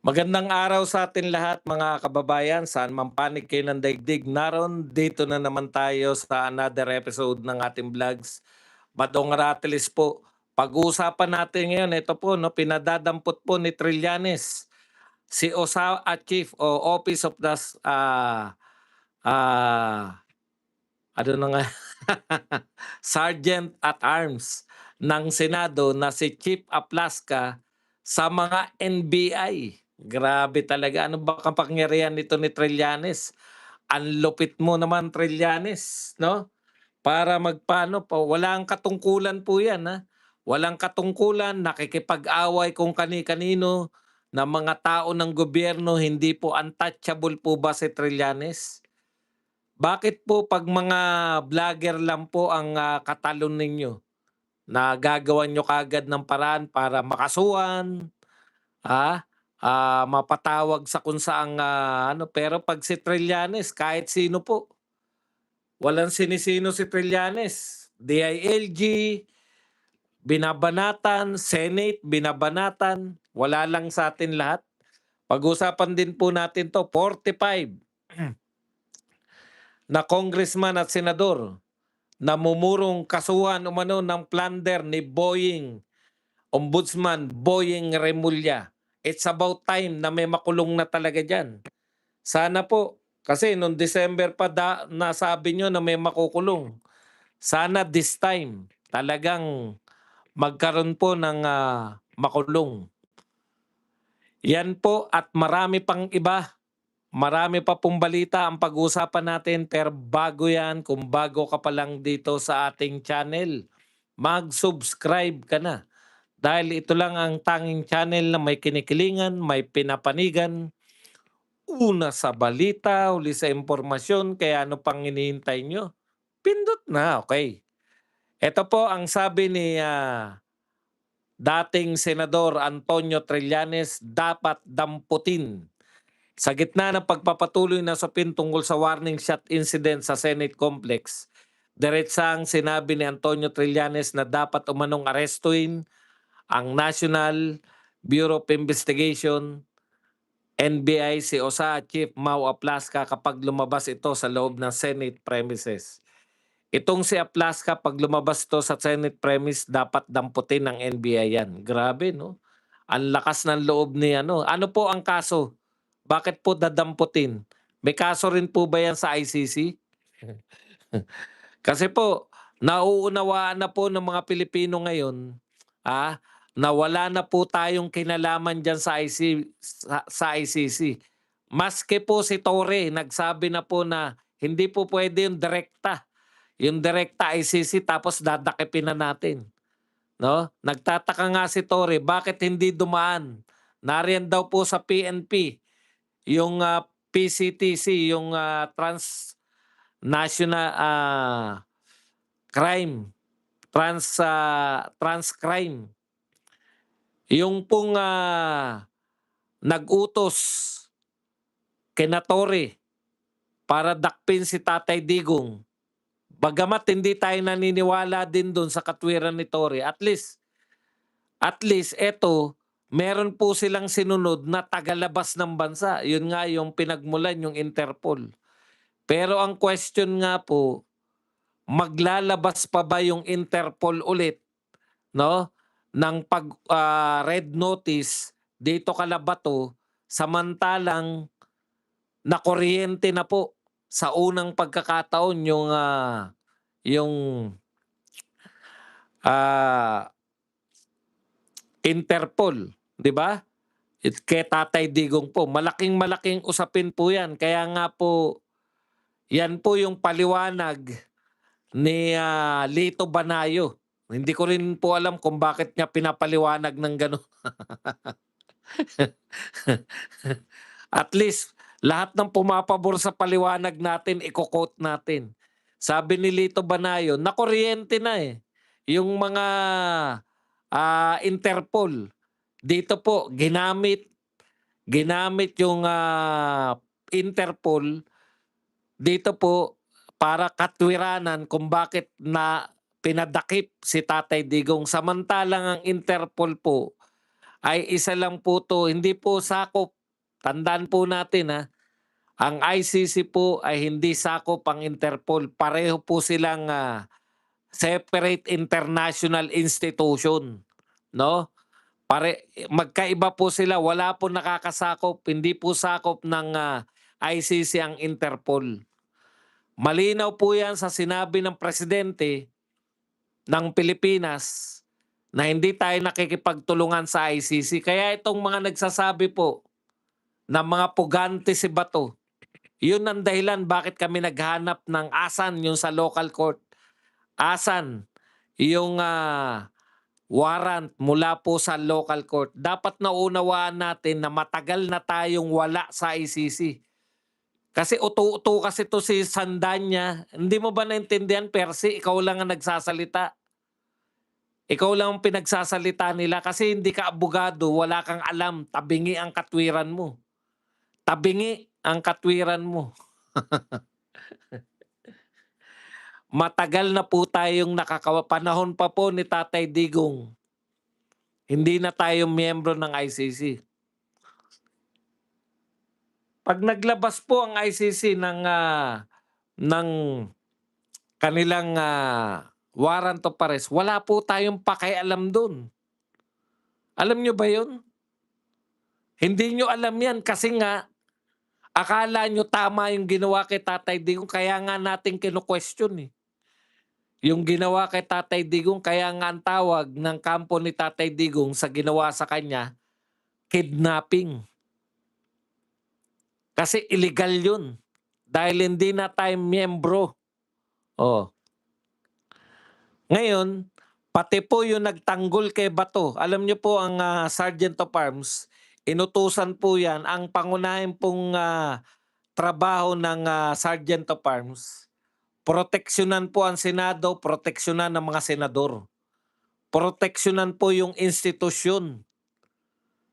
Magandang araw sa atin lahat mga kababayan, saan man panig kayo ng daigdig. Naroon dito na naman tayo sa another episode ng ating vlogs. Badong Ratilis po. Pag-uusapan natin ngayon, ito po, no, pinadadampot po ni Trillanes, si OSA Chief o Office of the, ah, ano na nga, Sergeant at Arms ng Senado na si Chief Aplaska sa mga NBI. Grabe talaga. Ano ba kapangyarihan nito ni Trillanes? Ang lupit mo naman, Trillanes, no? Para magpaano pa, walang katungkulan po yan, ha? Walang katungkulan, nakikipag-away kung kani-kanino na mga tao ng gobyerno, hindi po untouchable po ba si Trillanes? Bakit po 'pag mga vlogger lang po ang, katalon ninyo, na gagawan niyo kaagad ng paraan para makasuhan, ah, mapatawag sa kung saang, ano, pero 'pag si Trillanes kahit sino po, walang sinisino si Trillanes. DILG, binabanatan, Senate, binabanatan, wala lang sa atin lahat. Pag-usapan din po natin 'to, 45 na congressman at senador namumurong kasuhan umano ng plunder ni Ombudsman Boying Remulla. It's about time na may makulong na talaga dyan. Sana po, kasi noong December pa nasabi nyo na may makukulong. Sana this time talagang magkaroon po ng makulong. Yan po at marami pang iba. Marami pa pong balita ang pag-uusapan natin pero bago yan, kung bago ka pa lang dito sa ating channel, mag-subscribe ka na. Dahil ito lang ang tanging channel na may kinikilingan, may pinapanigan, una sa balita, uli sa impormasyon, kaya ano pang hinihintay nyo? Pindot na, okay. Ito po ang sabi ni dating Senador Antonio Trillanes, dapat damputin. Sa gitna ng pagpapatuloy na usapin tungkol sa warning shot incident sa Senate Complex, diretsang sinabi ni Antonio Trillanes na dapat umanong arestuin ang National Bureau of Investigation, NBI, si OSA Chief Mau Aplaska kapag lumabas ito sa loob ng Senate premises. Itong si Aplaska, pag lumabas ito sa Senate premise, dapat damputin ng NBI yan. Grabe, no? Ang lakas ng loob ni ano. Ano po ang kaso? Bakit po dadamputin? May kaso rin po ba yan sa ICC? Kasi po, nauunawaan na po ng mga Pilipino ngayon, na wala na po tayong kinalaman dyan sa ICC. Maski po si Torre, nagsabi na po na hindi po pwede yung direkta. Yung direkta ICC tapos dadakipin na natin. No? Nagtataka nga si Torre, bakit hindi dumaan? Nariyan daw po sa PNP, yung PCTC, yung Transnational Crime, Trans Crime. Yung pong nag-utos kina Torre para dakpin si Tatay Digong. Bagamat hindi tayo naniniwala din doon sa katwiran ni Torre, at least eto, meron po silang sinunod na tagalabas ng bansa. Yun nga yung pinagmulan, yung Interpol. Pero ang question nga po, maglalabas pa ba yung Interpol ulit, no? Ng pag red notice dito Kalabato, samantalang nakuryente na po sa unang pagkakataon yung Interpol, 'di ba? Kay Tatay Digong po, malaking-malaking usapin po 'yan. Kaya nga po, 'yan po yung paliwanag ni Lito Banayo. Hindi ko rin po alam kung bakit niya pinapaliwanag ng gano'n. At least lahat ng pumapabor sa paliwanag natin, iko-quote natin. Sabi ni Lito Banayo, nakuryente na yung mga Interpol. Dito po ginamit yung Interpol dito po para katwiranan kung bakit na pinadakip si Tatay Digong. Samantalang ang Interpol po ay isa lang po 'to, hindi po sakop. Tandaan po natin, ang ICC po ay hindi sakop ang Interpol, pareho po silang, separate international institution, 'no? Magkaiba po sila, wala po nakakasakop, hindi po sakop ng, ICC ang Interpol. Malinaw po 'yan sa sinabi ng presidente ng Pilipinas na hindi tayo nakikipagtulungan sa ICC. Kaya itong mga nagsasabi po na mga pugante si Bato, yun ang dahilan bakit kami naghanap ng asan yung sa local court, asan yung, warrant mula po sa local court. Dapat naunawaan natin na matagal na tayong wala sa ICC. Kasi uto-uto kasi 'to si Sandanya, hindi mo ba naintindihan, Percy, ikaw lang ang nagsasalita. Ikaw lang ang pinagsasalita nila kasi hindi ka abogado, wala kang alam, tabingi ang katwiran mo. Tabingi ang katwiran mo. Matagal na po tayong panahon pa po ni Tatay Digong, hindi na tayo miyembro ng ICC. 'Pag naglabas po ang ICC ng kanilang, warrant of arrest, wala po tayong pakialam dun. Alam niyo ba yun? Hindi niyo alam yan kasi nga akala niyo tama yung ginawa kay Tatay Digong, kaya nga natin kinu-question, eh. Yung ginawa kay Tatay Digong, kaya nga ang tawag ng kampo ni Tatay Digong sa ginawa sa kanya, kidnapping. Kasi illegal yun, dahil hindi na tayo miyembro. Oh. Ngayon, pati po yung nagtanggol kay Bato, alam niyo po ang, Sergeant of Arms, inutusan po yan, ang pangunahin pong, trabaho ng, Sergeant of Arms, proteksyonan po ang Senado, proteksyonan ang mga senador. Proteksyonan po yung institusyon.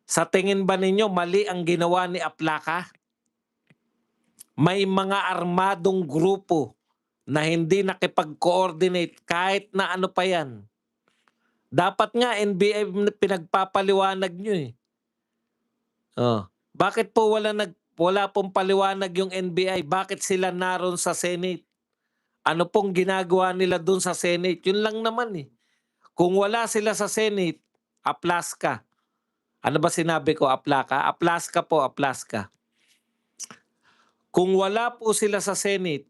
Sa tingin ba ninyo mali ang ginawa ni Aplaca? May mga armadong grupo na hindi nakipag-coordinate kahit na ano pa yan. Dapat nga NBI pinagpapaliwanag nyo, eh. Oh, bakit po wala pong paliwanag yung NBI? Bakit sila naroon sa Senate? Ano pong ginagawa nila dun sa Senate? Yun lang naman, eh. Kung wala sila sa Senate, Aplaska. Ano ba sinabi ko, Aplaca? Aplaska po, Aplaska. Kung wala po sila sa Senate,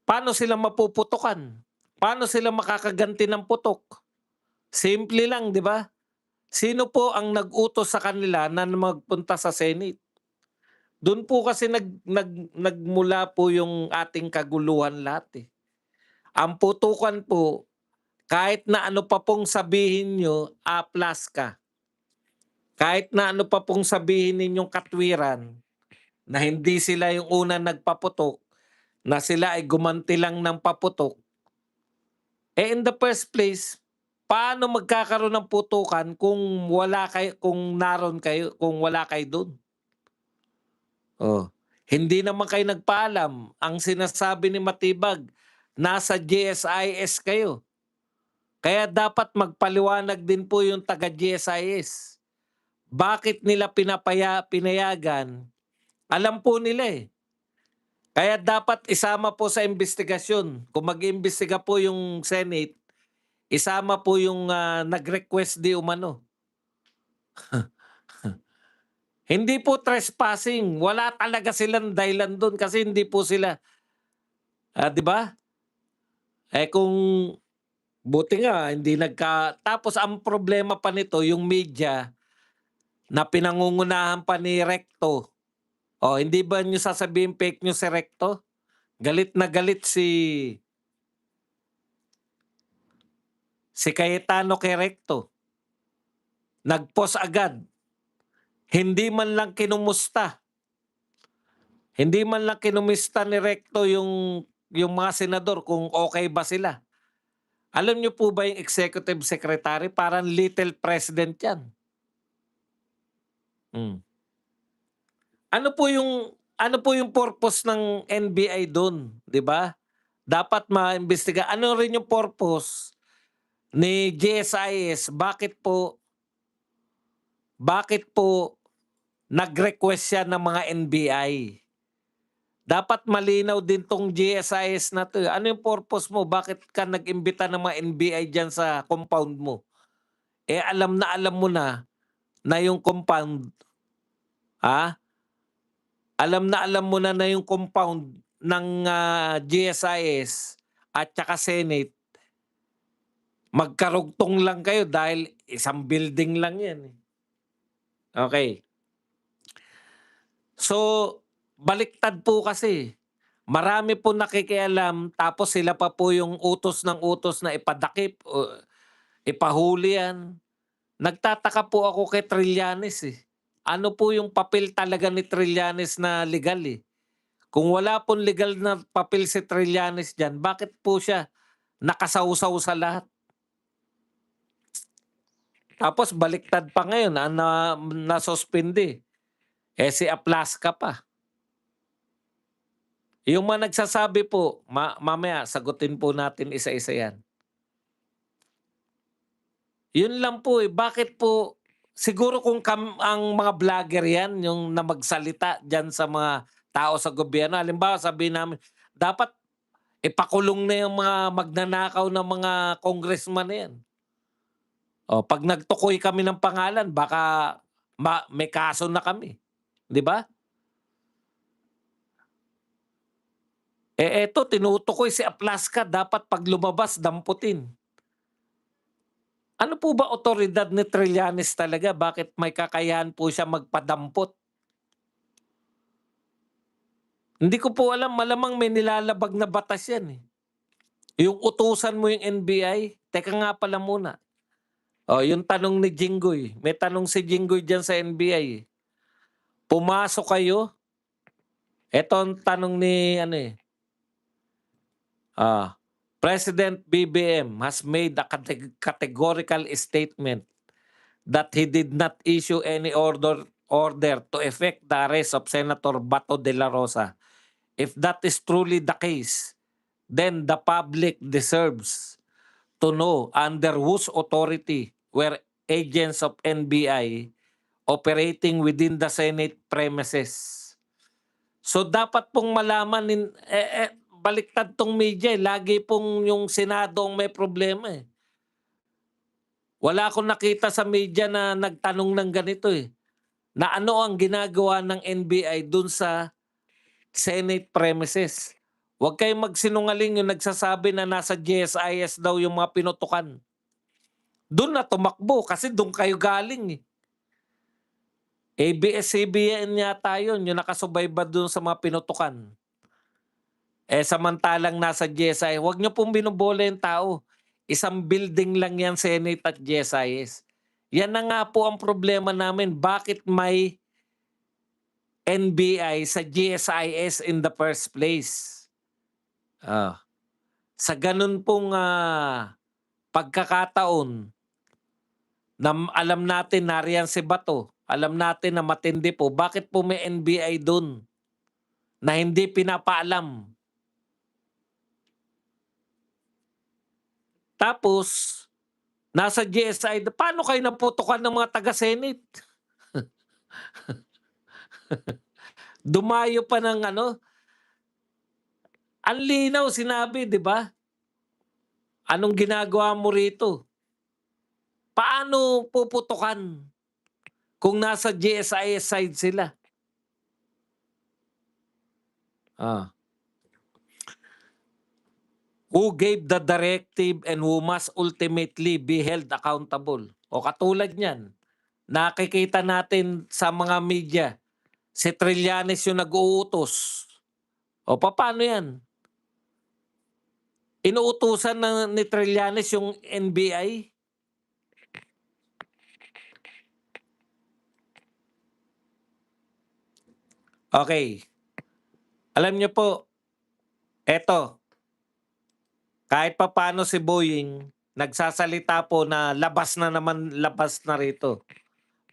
paano sila mapuputukan? Paano sila makakaganti ng putok? Simple lang, di ba? Sino po ang nag-utos sa kanila na magpunta sa Senate? Doon po kasi nagmula po yung ating kaguluhan lahat, eh. Ang putukan po, kahit na ano pa pong sabihin nyo, Aplaska. Kahit na ano pa pong sabihin ninyong katwiran, na hindi sila yung unang nagpaputok, na sila ay gumanti lang ng paputok, in the first place, paano magkakaroon ng putukan kung kung naroon kayo, kung wala kayo doon? Oh, hindi naman kayo nagpaalam. Ang sinasabi ni Matibag, nasa GSIS kayo. Kaya dapat magpaliwanag din po yung taga GSIS. Bakit nila pinayagan? Alam po nila, eh. Kaya dapat isama po sa investigasyon. Kung mag-iimbestiga po yung Senate, isama po yung, nag-request di umano. Hindi po trespassing, wala talaga silang dahilan dun kasi hindi po sila, 'di ba? Kung buti nga hindi tapos ang problema pa nito yung media na pinangungunahan pa ni Recto. Oh, hindi ba niyo sasabihin fake news si Recto? Galit na galit si Cayetano kay Recto. Nag-post agad. Hindi man lang kinumusta. Hindi man lang kinumusta ni Recto yung mga senador kung okay ba sila. Alam niyo po ba yung executive secretary, parang little president 'yan. Hmm. Ano po yung purpose ng NBI dun, 'di ba? Dapat maimbestiga. Ano rin yung purpose ni GSIS, bakit po bakit po nag-request siya ng mga NBI? Dapat malinaw din 'tong GSIS na 'to, eh. Ano yung purpose mo? Bakit ka nag-imbita ng mga NBI diyan sa compound mo? Eh, alam na alam mo na yung compound, ah, alam na alam mo na yung compound ng, GSIS at saka Senate, magkarugtong lang kayo dahil isang building lang 'yan, eh. Okey. So, baliktad po kasi. Marami po nakikialam tapos sila pa po yung utos ng utos na ipadakip o ipahuli yan. Nagtataka po ako kay Trillanes, eh. Ano po yung papel talaga ni Trillanes na legal, eh? Kung wala pong legal na papel si Trillanes diyan, bakit po siya nakasawsaw sa lahat? Tapos baliktad pa ngayon nasuspindi, eh, si Aplasca pa. Yung mga nagsasabi po, mamaya sagutin po natin isa-isa yan. Yun lang po, eh, bakit po siguro kung ang mga vlogger yan yung na magsalita diyan sa mga tao sa gobyerno, halimbawa sabihin namin, dapat ipakulong na yung mga magnanakaw na mga congressman na yan. O 'pag nagtukoy kami ng pangalan baka may kaso na kami, 'di ba? Eh, eto tinutukoy si Aplasca dapat 'pag lumabas damputin. Ano po ba awtoridad ni Trillanes talaga, bakit may kakayahan po siya magpadampot? Hindi ko po alam, malamang may nilalabag na batas yan, eh. Yung utusan mo yung NBI, teka nga pala muna, yung tanong ni Jinggoy, may tanong si Jinggoy diyan sa NBI, eh. Pumasok kayo, eto ang tanong ni ano, eh, ah, President BBM has made a categorical statement that he did not issue any order to effect the arrest of Senator Bato de la Rosa. If that is truly the case, then the public deserves to know under whose authority were agents of NBI operating within the Senate premises. So dapat pong malaman baliktad 'tong media, eh, lagi pong yung Senado ang may problema, eh. Wala akong nakita sa media na nagtanong ng ganito, eh, na ano ang ginagawa ng NBI dun sa Senate premises. Huwag kayong magsinungaling yung nagsasabi na nasa GSIS daw yung mga pinutukan. Dun na tumakbo kasi dun kayo galing, eh. ABS-CBN yata yun, yung nakasubaybay dun sa mga pinutukan. Eh, samantalang nasa GSIS, huwag niyo pong binobola yung tao. Isang building lang yan, Senate at GSIS. Yan na nga po ang problema namin. Bakit may NBI sa GSIS in the first place? Ah, sa ganun pong pagkakataon na alam natin nariyan si Bato, alam natin na matindi po, bakit po may NBI dun na hindi pinapaalam? Tapos, nasa GSI, paano kayo naputukan ng mga taga-Senate? Dumayo pa ng ano, ang linaw sinabi, 'di ba? Anong ginagawa mo rito? Paano puputukan kung nasa GSIS side sila? Ah, who gave the directive and who must ultimately be held accountable? O katulad niyan, nakikita natin sa mga media, si Trillanes yung nag-uutos. O papaano 'yan? Inuutusan ni Trillanes yung NBI? Okay. Alam niyo po, eto, kahit papaano si Boying nagsasalita po na labas na naman, labas na rito.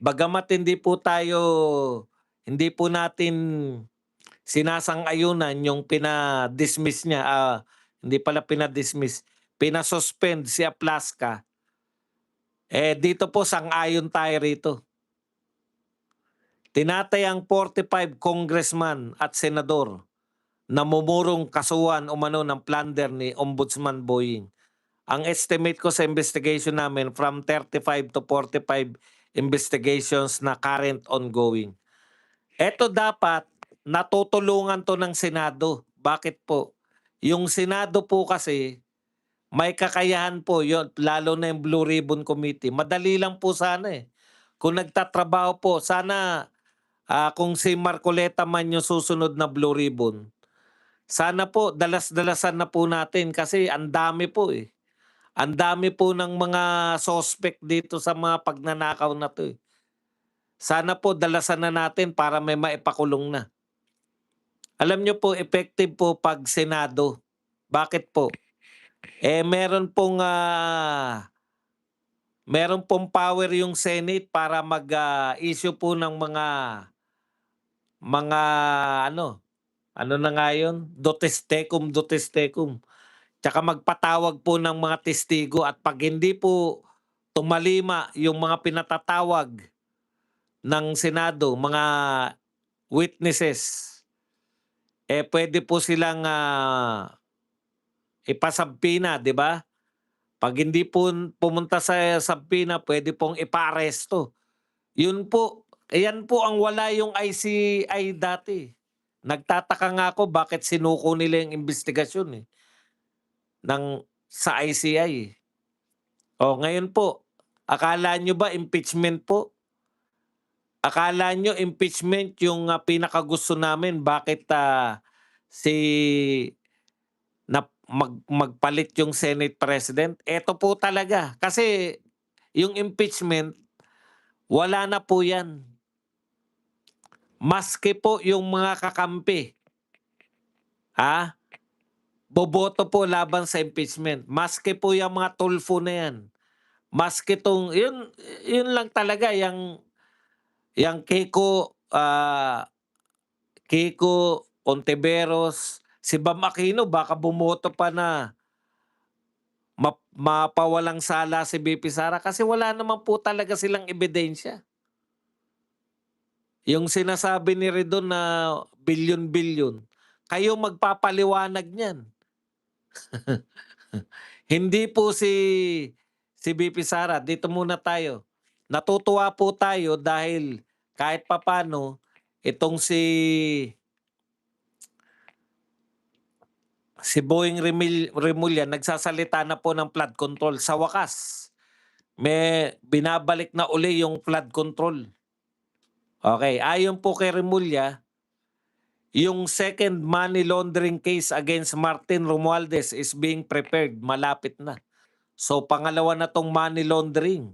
Bagamat hindi po natin sinasang-ayunan yung pina-dismiss niya, hindi pala pina-dismiss, pina-suspend si Aplasca, eh, dito po sang-ayon tayo rito. tinatayang 45 congressman at senador na mumurong kasuhan umano ng plunder ni Ombudsman Boying. Ang estimate ko sa investigation namin from 35 to 45 investigations na current ongoing. Eto dapat natutulungan 'to ng Senado. Bakit po? Yung Senado po kasi may kakayahan po yon, lalo na yung Blue Ribbon Committee. Madali lang po sana, eh. Kung nagtatrabaho po sana, kung si Marcoleta man yung susunod na Blue Ribbon, sana po dalas-dalasan na po natin kasi ang dami po, eh. Ang dami po ng mga suspect dito sa mga pagnanakaw na 'to, eh. Sana po dalasan na natin para may maipakulong na. Alam niyo po effective po 'pag Senado. Bakit po? Eh, meron pong power yung Senate para issue po ng mga ano, ano na nga yun, Dostesticum Dostesticum. Tsaka magpatawag po ng mga testigo at 'pag hindi po tumalima yung mga pinatatawag ng Senado, mga witnesses, eh, puwede po silang, ipasabpina, 'di ba? 'Pag hindi po pumunta sa sabpina, puwede pong ipaaresto. Yun po, ayan po ang wala yung ICI dati. Nagtataka nga ako bakit sinuko nila yung investigasyon, eh, sa ICI, eh. Oh, ngayon po, akala nyo ba impeachment po? Akala nyo impeachment yung, pinakagusto namin bakit, si magpalit yung Senate President? Eto po talaga, kasi yung impeachment, wala na po yan. Maski po yung mga kakampi, ah, boboto po laban sa impeachment. Maski po yung mga tulfo na yan. Maski yun lang talaga yang Kiko Ontiveros, si Bam Aquino baka bumoto pa na mapawalang sala si VP Sara kasi wala naman po talaga silang ebidensya. Yung sinasabi ni Redon na bilyon-bilyon, kayo magpapaliwanag niyan. Hindi po si VP Sara, dito muna tayo. Natutuwa po tayo dahil kahit papano itong si Boying Remulla nagsasalita na po ng flood control. Sa wakas, may binabalik na uli yung flood control. Okay, ayon po kay Remulla, yung second money laundering case against Martin Romualdez is being prepared. Malapit na. So pangalawa na tong money laundering.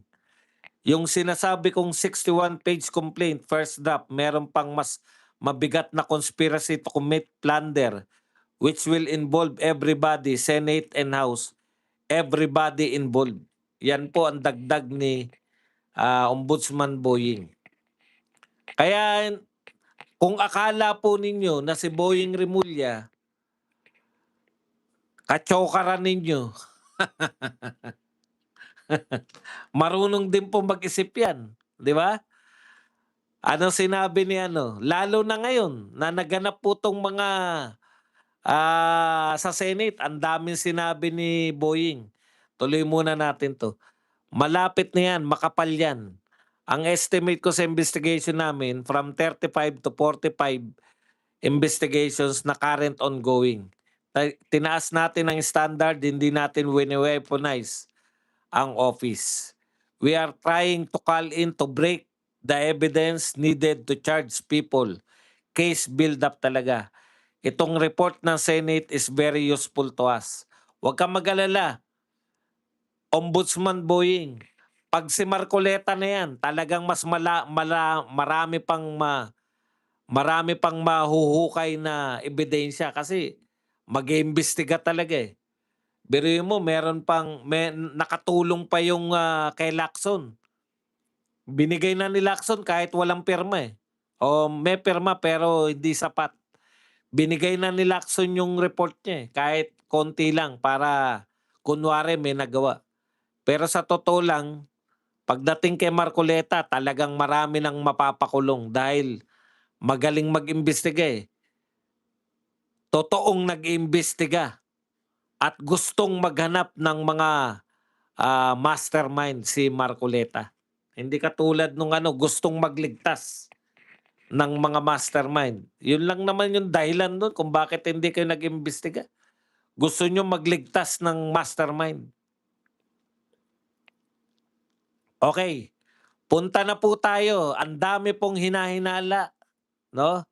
Yung sinasabi kong 61-page complaint, first draft, meron pang mas mabigat na conspiracy to commit plunder which will involve everybody, Senate and House, everybody involved. Yan po ang dagdag ni Ombudsman Boying. Kaya kung akala po ninyo na si Boying Remulla, katsokaran ninyo, marunong din po mag-isip yan. Di ba? Ano sinabi ni lalo na ngayon na naganap po tong mga sa Senate, ang daming sinabi ni Boying. Tuloy muna natin to. Malapit na yan, makapal yan. Ang estimate ko sa investigation namin, from 35 to 45 investigations na current ongoing. Tinaas natin ang standard, hindi natin wini-weaponize ang office. We are trying to call in to break the evidence needed to charge people. Case build-up talaga. Itong report ng Senate is very useful to us. Huwag kang mag-alala. Ombudsman Boying, pag si Marcoleta na yan, talagang mas marami pang mahuhukay na ebidensya kasi mag-iimbestiga talaga, eh. Biruin mo, nakatulong pa yung kay Lacson. Binigay na ni Lacson kahit walang pirma, eh. O may pirma pero hindi sapat. Binigay na ni Lacson yung report niya, eh, kahit konti lang para kunwari may nagawa. Pero sa totoo lang, Pagdating kay Marcoleta talagang marami ng mapapakulong dahil magaling mag-imbestiga, eh. Totoong nag-iimbestiga at gustong maghanap ng mga, mastermind si Marcoleta. Hindi katulad nung ano, gustong magligtas ng mga mastermind. Yun lang naman yung dahilan dun kung bakit hindi kayo nag-imbestiga. Gusto niyo magligtas ng mastermind. Okay, punta na po tayo. Ang dami pong hinahinala, 'no?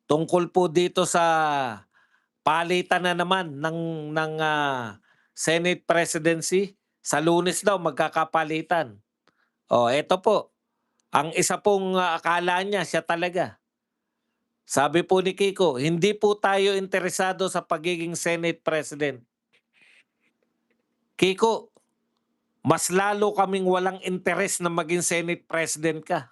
Tungkol po dito sa palitan na naman ng Senate presidency. Sa Lunes daw magkakapalitan. Oh, eto po, ang isa pong, akala niya siya talaga. Sabi po ni Kiko, "Hindi po tayo interesado sa pagiging Senate President." Kiko, mas lalo kaming walang interes na maging Senate President ka.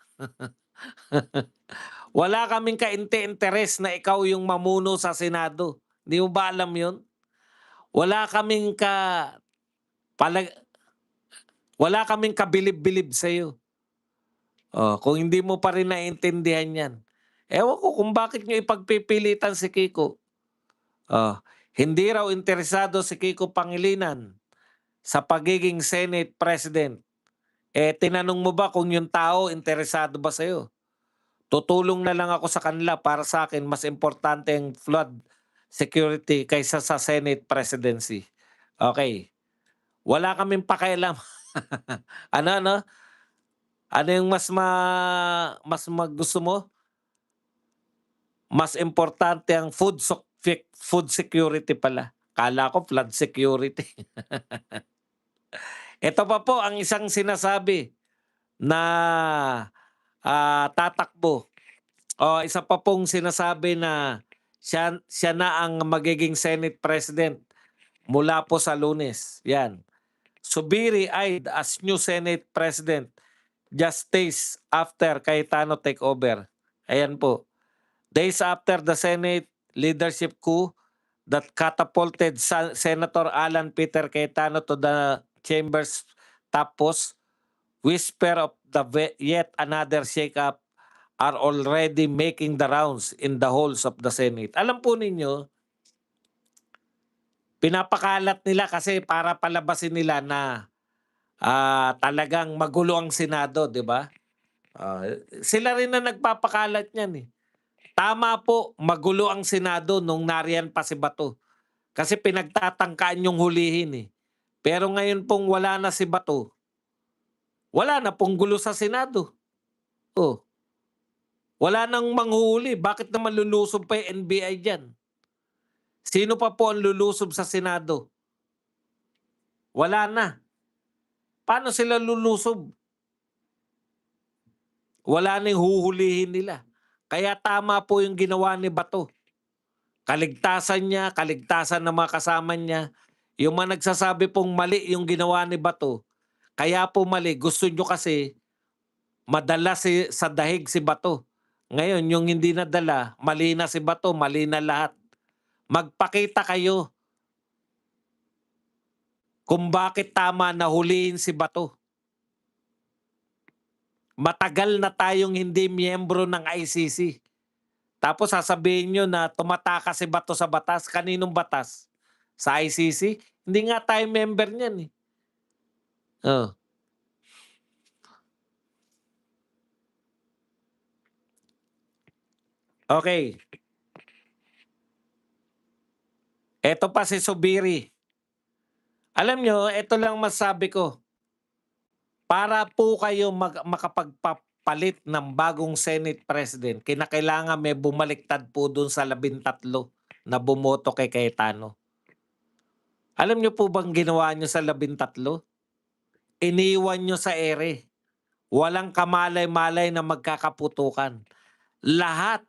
Wala kaming kainte-interes na ikaw yung mamuno sa Senado. Di mo ba alam yun? Wala kaming palag wala kaming kabilib-bilib sa'yo. Oh, kung hindi mo pa rin naiintindihan yan. Ewan ko kung bakit niyo ipagpipilitan si Kiko. Oh, hindi raw interesado si Kiko Pangilinan sa pagiging Senate President. Eh, tinanong mo ba kung yung tao interesado ba sa'yo? Tutulong na lang ako sa kanila, para sa akin mas importante ang flood security kaysa sa Senate presidency. Okay, wala kaming pakialam. Ano, ano? Ano yung mas gusto mo? Mas importante ang food security pala. Akala ko flood security. Ito pa po ang isang sinasabi na, tatakbo. O isa pa pong sinasabi na siya na ang magiging Senate President mula po sa Lunes, 'yan. Subiri eyed as new Senate President just days after Cayetano takeover. Ayan po. Days after the Senate leadership coup that catapulted Senator Alan Peter Cayetano to the chamber's top post, whisper of yet another shakeup are already making the rounds in the halls of the Senate. Alam po ninyo, pinapakalat nila kasi para palabasin nila na talagang magulo ang Senado, di ba? Sila rin na nagpapakalat niyan, eh. Tama po, magulo ang Senado nung nariyan pa si Bato. Kasi pinagtatangkaan yung hulihin, eh. Pero ngayon pong wala na si Bato, wala na pong gulo sa Senado. Oh, wala nang manghuhuli. Bakit naman lulusob pa yung NBI diyan? Sino pa po ang lulusob sa Senado? Wala na. Paano sila lulusob? Wala na yung huhulihin nila. Kaya tama po yung ginawa ni Bato. Kaligtasan niya, kaligtasan ng mga kasama niya. Yung mga nagsasabi pong mali yung ginawa ni Bato, kaya po mali, gusto nyo kasi madala sa dahig si Bato. Ngayon, yung hindi nadala, mali na si Bato, mali na lahat. Magpakita kayo kung bakit tama na huliin si Bato. Matagal na tayong hindi miyembro ng ICC. Tapos sasabihin nyo na tumatakas si Bato sa batas. Kaninong batas? Sa ICC? Hindi nga tayo member niyan, eh. Oh. Okay. Eto pa si Subiri. Alam nyo, eto lang masabi ko. Para po kayo makapagpapalit ng bagong Senate President, kinakailangan may bumaliktad po dun sa 13 na bumoto kay Cayetano. Alam nyo po bang ginawa nyo sa 13? Iniwan nyo sa ere. Walang kamalay-malay na magkakaputukan. Lahat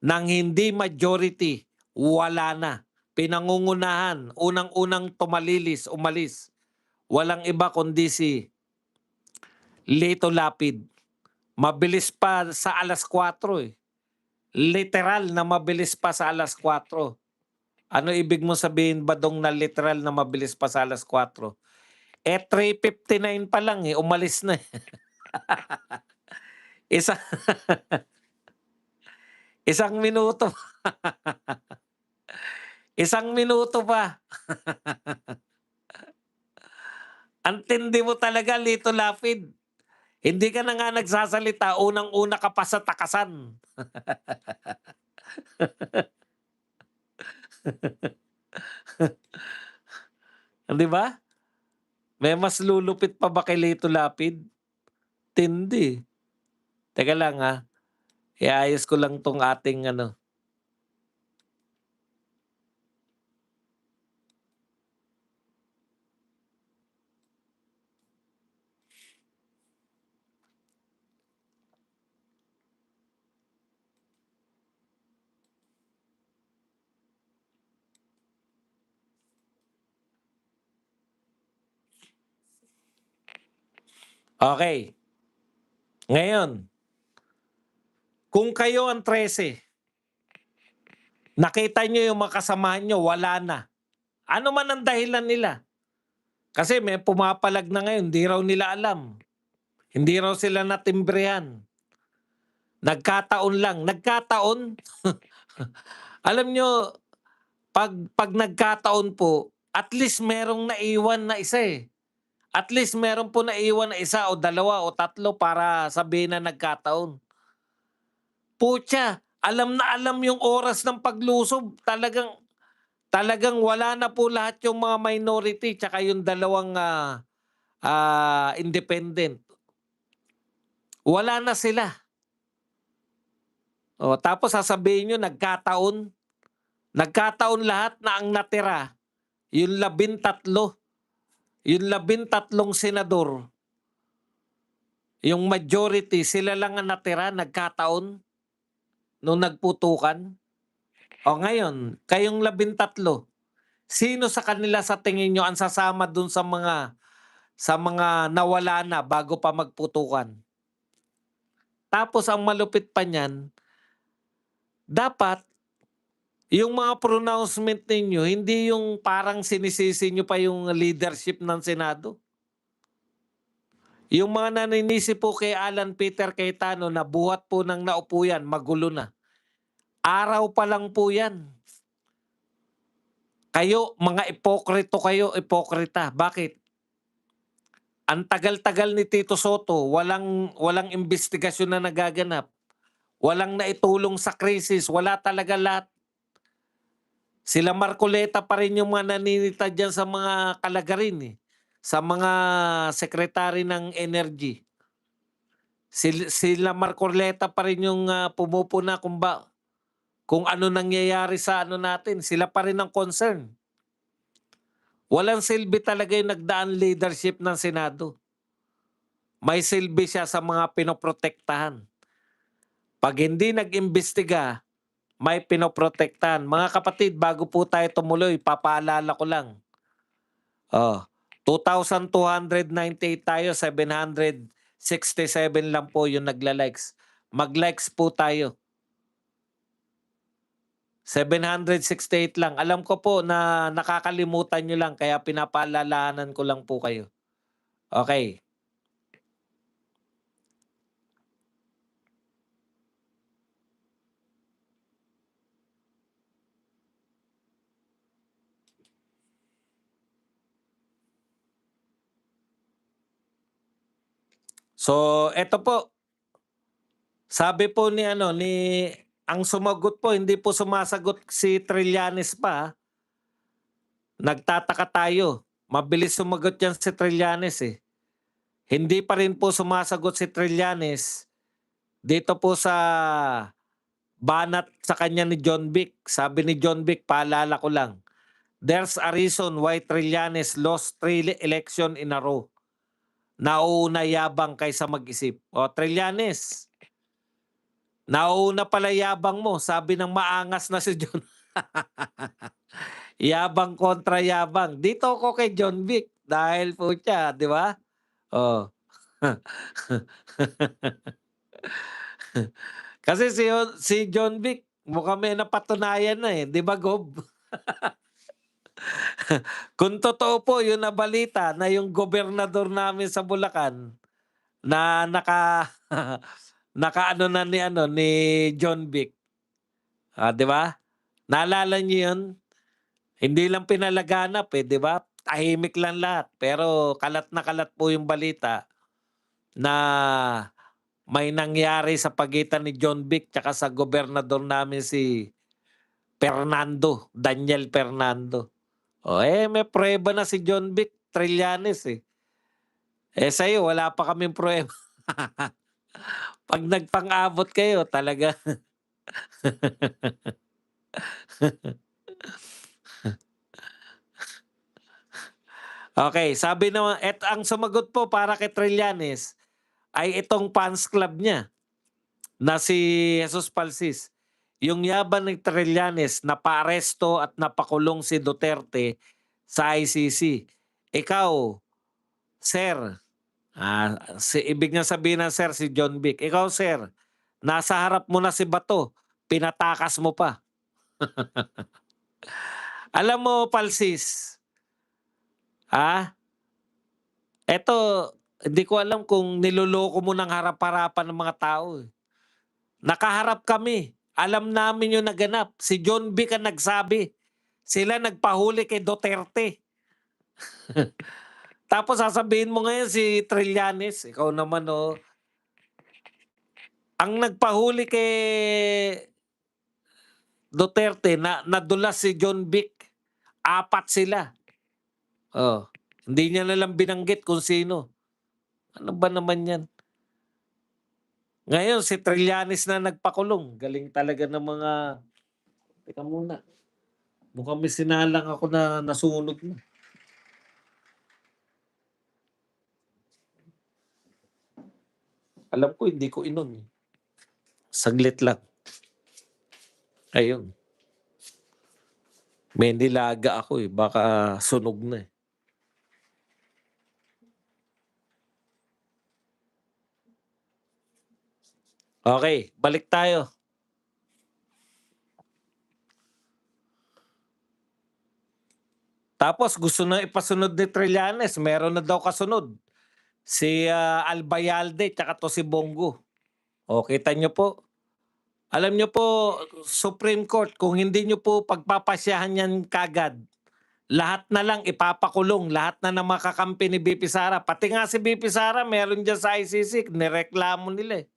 ng hindi majority, wala na. Pinangungunahan, unang-unang umalis. Walang iba kundi si Lito Lapid. Mabilis pa sa 4:00, eh. Literal na mabilis pa sa 4:00. Ano ibig mo sabihin ba dong na literal na mabilis pa sa 4:00? Eh, 3:59 pa lang, eh, umalis na, eh. Isa isang minuto, isang minuto pa. Ang tindi mo talaga, Lito Lapid. Hindi ka na nga nagsasalita, unang-una ka pa sa takasan. 'Di ba? May mas lulupit pa ba kay Lito Lapid? Tindi. Teka lang, iayos ko lang 'tong ating ano. Okey. Ngayon, kung kayo ang 13, nakita niyo yung mga kasamahan niyo wala na, ano man ang dahilan nila, kasi may pumapalag na ngayon, hindi raw nila alam, hindi raw sila natimbrehan, nagkataon lang, nagkataon? Alam niyo, 'pag nagkataon po, at least merong naiwan na isa, eh. At least meron po naiwan na isa o dalawa o tatlo para sabihin na nagkataon. Putya, alam na alam yung oras ng paglusob, talagang talagang wala na po lahat yung mga minority tsaka yung dalawang, independent. Wala na sila. Oh, tapos sasabihin niyo nagkataon? Nagkataon lahat na ang natira yung 13, yung 13 senador, yung majority sila lang ang natira, nagkataon nung nagputukan? O ngayon, kayong 13, sino sa kanila sa tingin niyo ang sasama dun sa mga nawala na bago pa magputukan? Tapos ang malupit pa niyan, dapat yung mga pronouncement ninyo hindi yung parang sinisisi niyo pa yung leadership ng Senado. Yung mga naninisi po kay Alan Peter Cayetano na buhat po ng naupo yan, magulo na. Araw pa lang po yan. Kayo, mga ipokrito kayo, ipokrita. Bakit? Ang tagal-tagal ni Tito Soto, walang walang imbestigasyon na nagaganap. Walang naitulong sa krisis, wala talaga lahat. Sila Marcoleta pa rin yung mga naninita diyan sa mga kalagarin, eh, sa mga sekretary ng energy. Sila Marcoleta pa rin yung, pumupuna kung ano nangyayari sa ano natin, sila pa rin ang concern. Walang silbi talaga yung nagdaang leadership ng Senado. May silbi siya sa mga pinoprotektahan. 'Pag hindi nag-imbestiga, may pinoprotektahan. Mga kapatid, bago po tayo tumuloy, papaalala ko lang. 2,298 tayo, 767 lang po yung nagla-likes. Mag-likes po tayo. 768 lang. Alam ko po na nakakalimutan niyo lang kaya pinapaalalahanan ko lang po kayo. Okay. So, eto po, sabi po ni ano, ang sumagot po, hindi po sumasagot si Trillanes pa, Nagtataka tayo, mabilis sumagot yan si Trillanes, eh. Hindi pa rin po sumasagot si Trillanes dito po sa banat sa kanya ni John Vic. Sabi ni John Vic, paalala ko lang, "There's a reason why Trillanes lost 3 election in a row. Nauuna yabang kaysa mag-isip." O Trillanes, nauuna pala yabang mo, sabi ng maangas na si John. Yabang kontra yabang. Dito ako kay John Vic dahil po siya, 'di ba? Oh. Kasi si John Vic mukhang may napatunayan na, eh, 'di ba, Gob? Kung totoo po yung nabalita na yung gobernador namin sa Bulacan na nakaano na ni ano, ni John Vic, 'di ba? Naalala niyo yun? Hindi lang pinalaganap, 'di ba? Tahimik lang lahat, pero kalat na kalat po yung balita na may nangyari sa pagitan ni John Vic tsaka sa gobernador namin si Daniel Fernando. May pruweba na si John Vic Trillanes, eh. Sa'yo wala pa kaming pruweba. 'Pag nagpang-abot kayo talaga okey, sabi naman ang sumagot po para kay Trillanes ay itong fans club niya na si Jesus Palsis. Yung yaban ni Trillanes napaaresto at napakulong si Duterte sa ICC. Ikaw, sir, ibig niyang sabihin ng sir si John Vic. Ikaw sir, nasa harap mo na si bato, pinatakas mo pa. Alam mo Palsis, ah, eto hindi ko alam kung niloloko mo ng harap-harapan ng mga tao, eh. Nakaharap kami, alam namin yung naganap, si John Vic ang nagsabi. Sila nagpahuli kay Duterte. Tapos sasabihin mo ngayon si Trillanes, ikaw naman, oh. Ang nagpahuli kay Duterte na nadulas si John Vic, 4 sila. Oh, hindi niya na lang binanggit kung sino. Ano ba naman 'yan? Ngayon si Trillanes na nagpakulong, galing talaga ng mga teka muna, mukhang may sinalang ako na nasunog na. Alam ko hindi ko inom, eh. Saglit lang, ayun. May nilaga ako, eh, baka sunog na, eh. Okey, balik tayo. Tapos gusto na ipasunod ni Trillanes, meron na daw kasunod, si, Albayalde tsaka 'to si Bongo. Kita niyo po. Alam niyo po, Supreme Court kung hindi niyo po pagpapasyahan 'yan kaagad, lahat na lang ipapakulong, lahat na ng mga kakampi ni VP Sara. Pati nga si VP Sara meron diyan sa ICC, nireklamo nila, eh.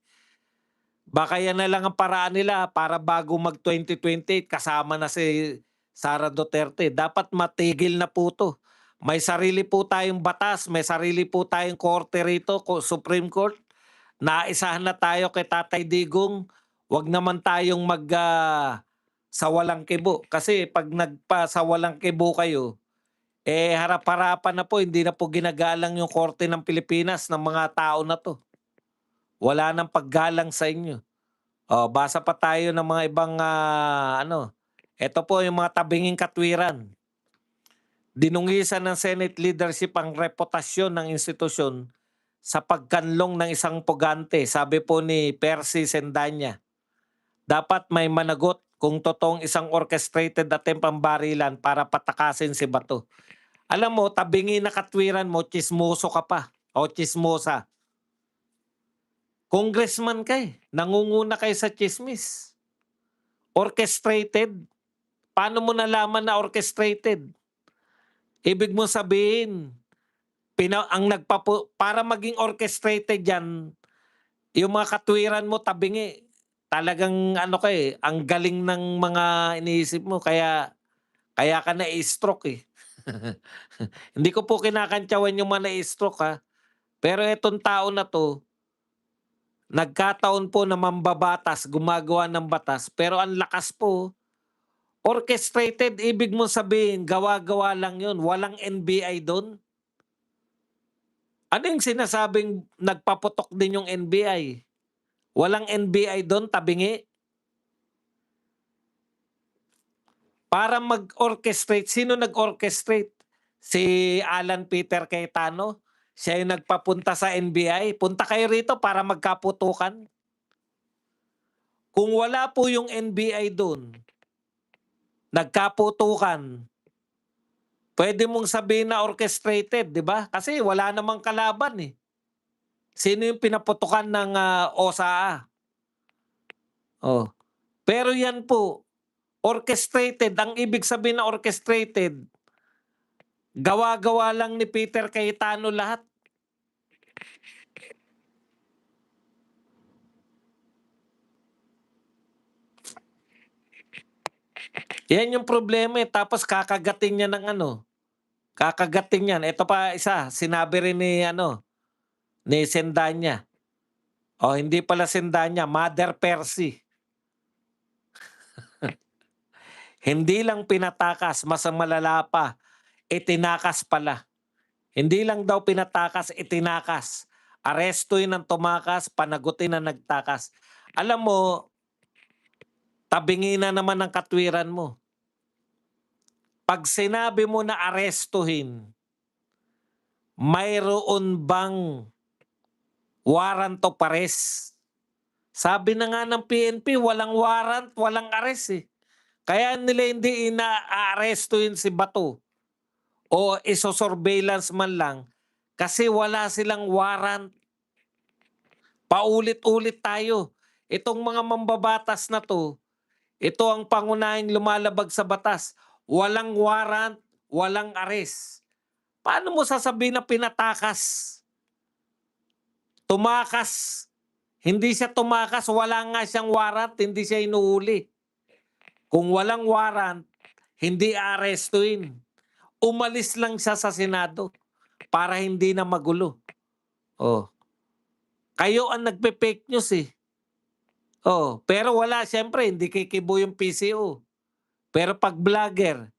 Baka yan na lang ang paraan nila para bago mag-2028 kasama na si Sara Duterte. Dapat matigil na po 'to. May sarili po tayong batas, may sarili po tayong korte rito, Supreme Court. Naisahan na tayo kay Tatay Digong, 'wag naman tayong sawalang kibo. Kasi 'pag nagpasawalang kibo kayo, harap-harapan na po, hindi na po ginagalang yung korte ng Pilipinas ng mga tao na 'to. Wala ng paggalang sa inyo. Basa pa tayo ng mga ibang, eto po yung mga tabinging katwiran. Dinungisan ng Senate leadership ang reputasyon ng institusyon sa pagkanlong ng isang pugante, sabi po ni Percy Sendanya. Dapat may managot kung totoong isang orchestrated attempt ang barilan para patakasin si Bato. Alam mo, tabingi na katwiran mo, tsismoso ka pa o tsismosa. Congressman ka, eh. Nangunguna kayo sa tsismis. Orchestrated. Paano mo nalaman na orchestrated? Ibig mo sabihin, para maging orchestrated yan, yung mga katwiran mo tabingi. Talagang ano ka, eh, ang galing ng mga iniisip mo kaya kaya ka na-stroke, eh. Hindi ko po kinakantyawan yung mga na-stroke, ha. Pero etong tao na 'to, nagkataon po na mambabatas, gumagawa ng batas, pero ang lakas po. Orchestrated, ibig mong sabihin gawa-gawa lang 'yun, walang NBI do'n? Ano yung sinasabing nagpaputok din yung NBI? Walang NBI do'n, tabingi? Para mag-orchestrate, sino nag-orchestrate? Si Alan Peter Cayetano? Siya yung nagpapunta sa NBI, "Punta kayo rito para magkaputukan." Kung wala po yung NBI do'n, nagkaputukan, Puwede mong sabihin na orchestrated, 'di ba? Kasi wala namang kalaban, eh. Sino yung pinaputukan ng, OSAA? Oh, pero 'yan po, orchestrated, ang ibig sabihin ng orchestrated, gawa-gawa lang ni Peter Cayetano lahat. Yan yung problema, eh, tapos kakagatin niya ng ano, kakagatin niyan. Eto pa isa, sinabi rin ni ano, ni Sendanya. Oh, hindi pala Sendanya, Mother Percy. Hindi lang pinatakas, mas malala pa, itinakas pala. Hindi lang daw pinatakas, itinakas. Arestuhin ang tumakas, panagutin ang nagtakas. Alam mo, tabingi na naman ang katwiran mo. 'Pag sinabi mo na arestuhin, mayroon bang warrant of arrest? Sabi na nga ng PNP, walang warrant, walang arrest, eh. Kaya nila hindi inaarestuhin si Bato o iso-surveillance man lang kasi wala silang warrant. Paulit-ulit tayo. Itong mga mambabatas na 'to, ito ang pangunahing lumalabag sa batas. Walang warrant, walang arrest. Paano mo sasabihin na pinatakas? Tumakas. Hindi siya tumakas, wala nga siyang warrant, hindi siya hinuhuli. Kung walang warrant, hindi aarestuhin. Umalis lang siya sa Senado para hindi na magulo. Oh, kayo ang nagpe-fake news, eh. Oh, pero wala, siyempre hindi kikibo yung PCO. Pero 'pag vlogger,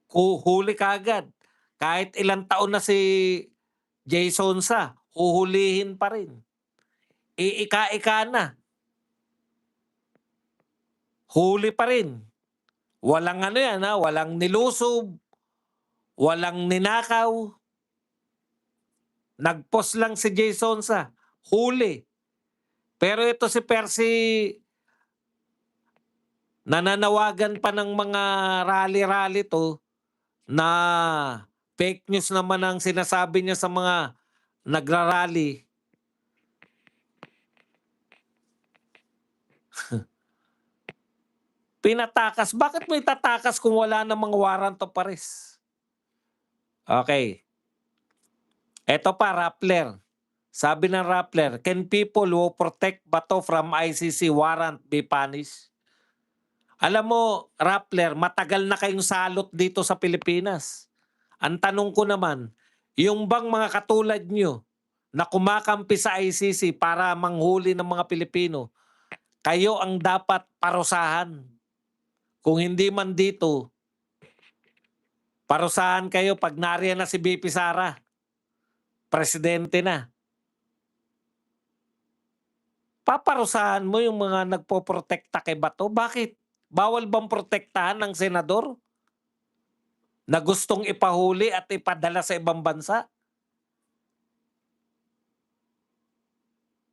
huli kaagad. Kahit ilang taon na si Jason Sa, huhulihin pa rin. Iika-ika na, huli pa rin. Walang ano yan, walang nilusob, walang ninakaw. Nag-post lang si Jason Sa, huli. Pero ito si Percy, nananawagan pa ng mga rally-rally 'to na fake news naman ang sinasabi niya sa mga nagra-rally. Pinatakas, bakit mo itatakas kung wala namang warrant of arrest? Okey, eto pa Rappler. Sabi ng Rappler, "Can people who protect Bato from ICC warrant be punished?" Alam mo, Rappler, matagal na kayong salot dito sa Pilipinas. Ang tanong ko naman, yung bang mga katulad niyo na kumakampi sa ICC para manghuli ng mga Pilipino, kayo ang dapat parusahan. Kung hindi man dito, parusahan kayo 'pag nariyan na si VP Sara, presidente na. Paparusahan mo yung mga nagpoprotekta kay Bato, bakit? Bawal bang protektahan ng senador na gustong ipahuli at ipadala sa ibang bansa?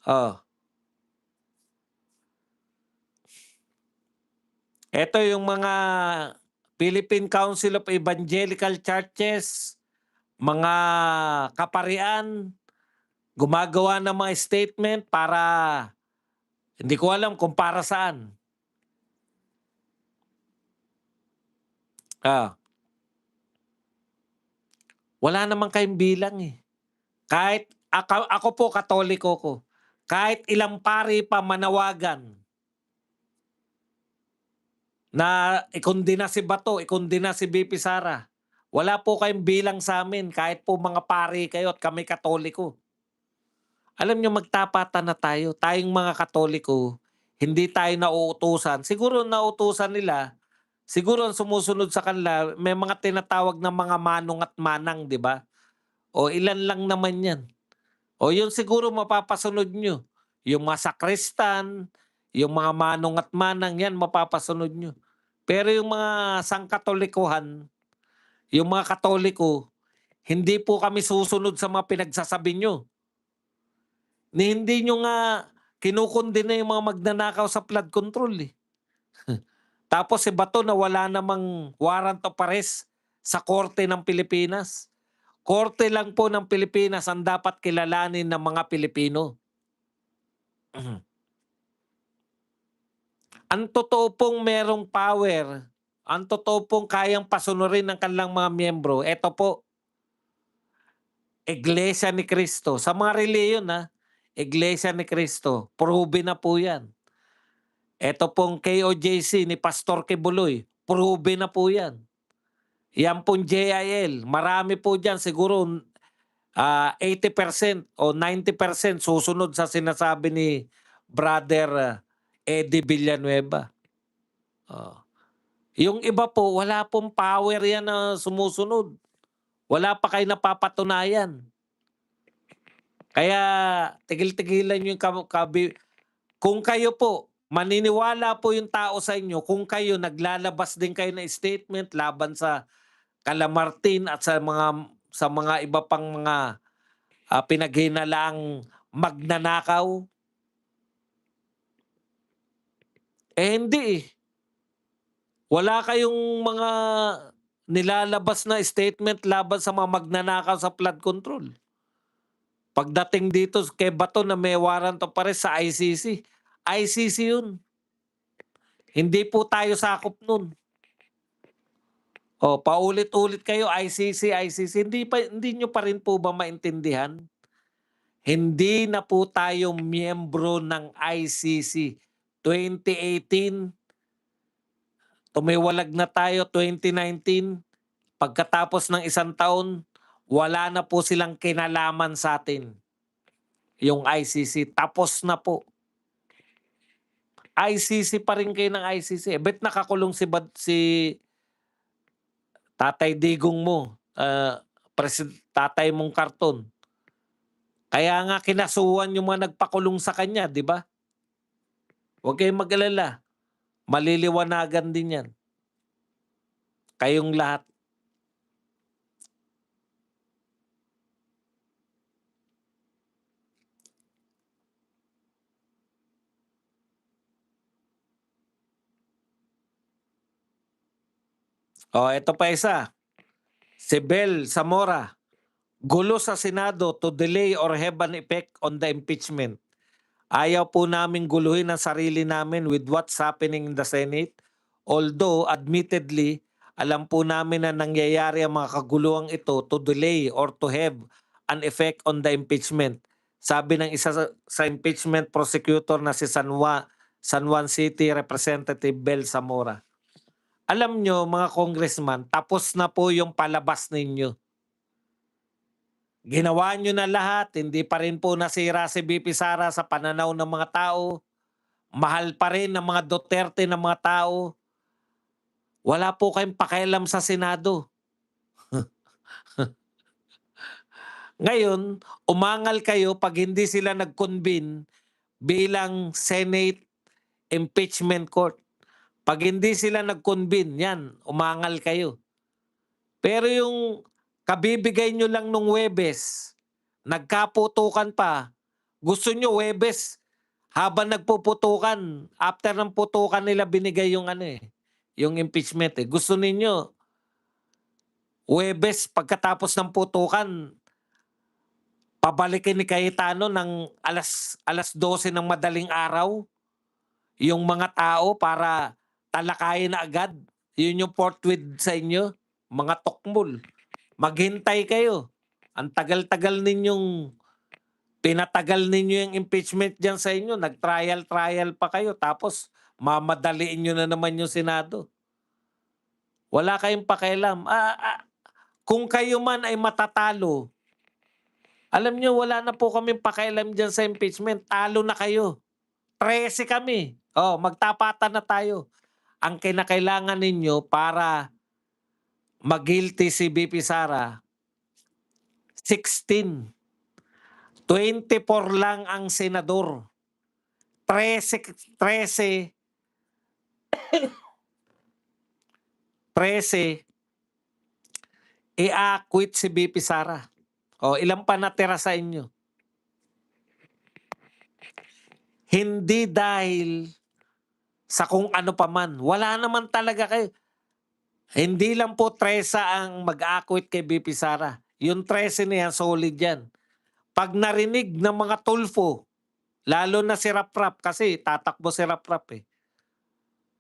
Oh, eto yung mga Philippine Council of Evangelical Churches, mga kaparian, gumagawa ng mga statement para hindi ko alam kung para saan. Ah, wala naman kayong bilang, eh. Kahit ako po Katoliko ko, kahit ilang pari pa manawagan na ikondena si Bato, ikondena si VP Sara, wala po kayong bilang sa'min kahit po mga pari kayo at kami Katoliko. Alam niyo, magtapatan na tayo, tayong mga Katoliko, hindi tayo nauutusan. Siguro nauutusan nila, siguro ang sumusunod sa kanila may mga tinatawag na mga manong at manang, 'di ba? O ilan lang naman 'yan. O yun siguro mapapasunod niyo, yung mga sakristan, yung mga manong at manang, 'yan mapapasunod niyo. Pero yung mga sangkatolikuhan, yung mga Katoliko, hindi po kami susunod sa mga pinagsasabi niyo. Ni hindi niyo nga kinukondena yung mga magnanakaw sa flood control, eh. Tapos si Bato na wala namang warrant of arrest, sa korte ng Pilipinas. Korte lang po ng Pilipinas ang dapat kilalanin ng mga Pilipino. Ang totoo pong merong power, ang totoo pong kayang pasunurin ng kanilang mga miyembro, eto po, Iglesia ni Cristo. Sa mga relihiyon Iglesia ni Cristo, proven na po yan. Eto pong KOJC ni Pastor Kibuloy, proven na po yan. Yan pong JIL, marami po dyan siguro 80% o 90% susunod sa sinasabi ni Brother Eddie Villanueva. Oh. Yung iba po, wala pong power yan na sumusunod. Wala pa kayo napapatunayan. Kaya tigil-tigilan nyo yung kung kayo po, maniniwala po yung tao sa inyo kung kayo naglalabas din kayo na statement laban sa Calamartin at sa mga iba pang mga pinaghinalaang magnanakaw. Hindi eh. Wala kayong mga nilalabas na statement laban sa mga magnanakaw sa flood control. Pagdating dito kay Bato na may warrant of arrest sa ICC, ICC yun. Hindi po tayo sakop nun. O, paulit-ulit kayo, ICC, ICC. Hindi nyo pa rin po ba maintindihan? Hindi na po tayo miyembro ng ICC. 2018, tumiwalag na tayo 2019. Pagkatapos ng isang taon, wala na po silang kinalaman sa atin. Yung ICC, tapos na po. ICC pa rin kayo ng ICC. Bet nakakulong si Tatay Digong mo, tatay mong karton. Kaya nga kinasuhan yung mga nagpakulong sa kanya, di ba? Huwag kayong mag-alala. Maliliwanagan din yan. Kayong lahat. O, eto pa isa. Si Bel Zamora, gulo sa Senado to delay or have an effect on the impeachment. Ayaw po namin guluhin ang sarili namin with what's happening in the Senate. Although, admittedly, alam po namin na nangyayari ang mga kaguluhang ito to delay or to have an effect on the impeachment. Sabi ng isa sa impeachment prosecutor na si San Juan City Representative Bel Zamora. Alam nyo mga congressman, tapos na po yung palabas ninyo. Ginawa nyo na lahat, hindi pa rin po nasira si BP Sara sa pananaw ng mga tao. Mahal pa rin ng mga Duterte ng mga tao. Wala po kayong pakialam sa Senado. Ngayon, umangal kayo pag hindi sila nag-convene bilang Senate Impeachment Court. Pag hindi sila nag-convene, yan, umangal kayo. Pero yung kabibigay nyo lang nung Huwebes, nagkaputukan pa, gusto nyo Huwebes, habang nagpuputukan, after ng putukan nila binigay yung yung impeachment eh. Gusto ninyo, Huwebes pagkatapos ng putukan, pabalikin ni Cayetano ng alas 12 ng madaling araw yung mga tao para talakayin na agad. Yun yung forthwith sa inyo, mga tokmol. Maghintay kayo. Ang tagal-tagal ninyong pinatagal ninyo yung impeachment dyan sa inyo. Nag-trial pa kayo. Tapos mamadaliin nyo na naman yung Senado. Wala kayong pakialam. Kung kayo man ay matatalo, alam nyo, wala na po kaming pakialam dyan sa impeachment. Talo na kayo. 13 kami. Magtapatan na tayo. Ang kinakailangan ninyo para mag-guilty si BP Sara, 16. 24 lang ang senador. 13 i-acquit si BP Sara. Ilan pa natira sa inyo? Hindi dahil sa kung ano pa man. Wala naman talaga kayo. Hindi lang po 13 ang mag-aakwit kay VP Sara. Yung 13 na yan, solid yan. 'Pag narinig ng mga Tulfo, lalo na si Raprap kasi tatakbo si Raprap, eh.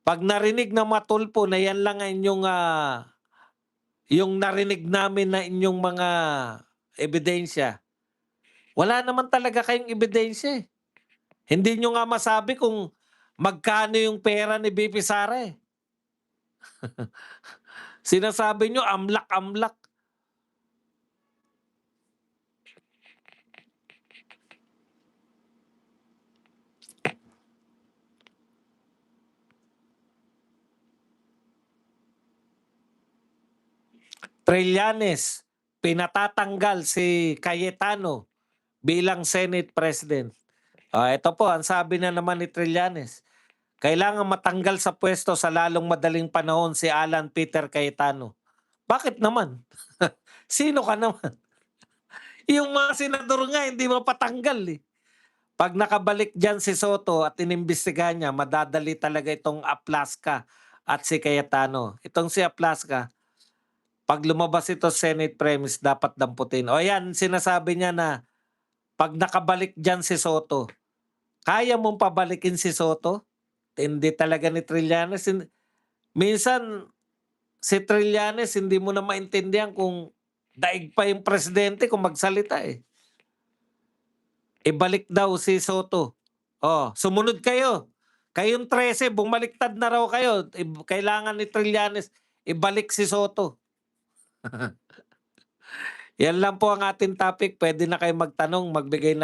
'Pag narinig ng mga Tulfo na yan lang ang inyong, yung narinig namin na inyong mga ebidensya, wala naman talaga kayong ebidensya, eh. Hindi niyo nga masabi kung magkano yung pera ni VP Sara, eh. Sinasabi niyo amlak-amlak. Trillanes, pinatatanggal si Cayetano bilang Senate President. Ito po ang sabi na naman ni Trillanes, kailangang matanggal sa pwesto sa lalong madaling panahon si Alan Peter Cayetano. Bakit naman? Sino ka naman? Yung mga senador nga hindi mapatanggal, eh. 'Pag nakabalik diyan si Soto at inimbestigahan niya, madadali talaga itong Aplaska at si Cayetano. Itong si Aplaska, 'pag lumabas ito sa Senate premise dapat damputin. O yan, sinasabi niya na 'pag nakabalik diyan si Soto, kaya mong pabalikin si Soto? Hindi talaga ni Trillanes. Minsan si Trillanes hindi mo na maintindihan kung daig pa yung presidente kung magsalita, eh. Ibalik daw si Soto. Sumunod kayo. Kayong 13 bumaliktad na raw kayo. Kailangan ni Trillanes ibalik si Soto. Yan lang po ang ating topic. Puwede na kayong magtanong, magbigay na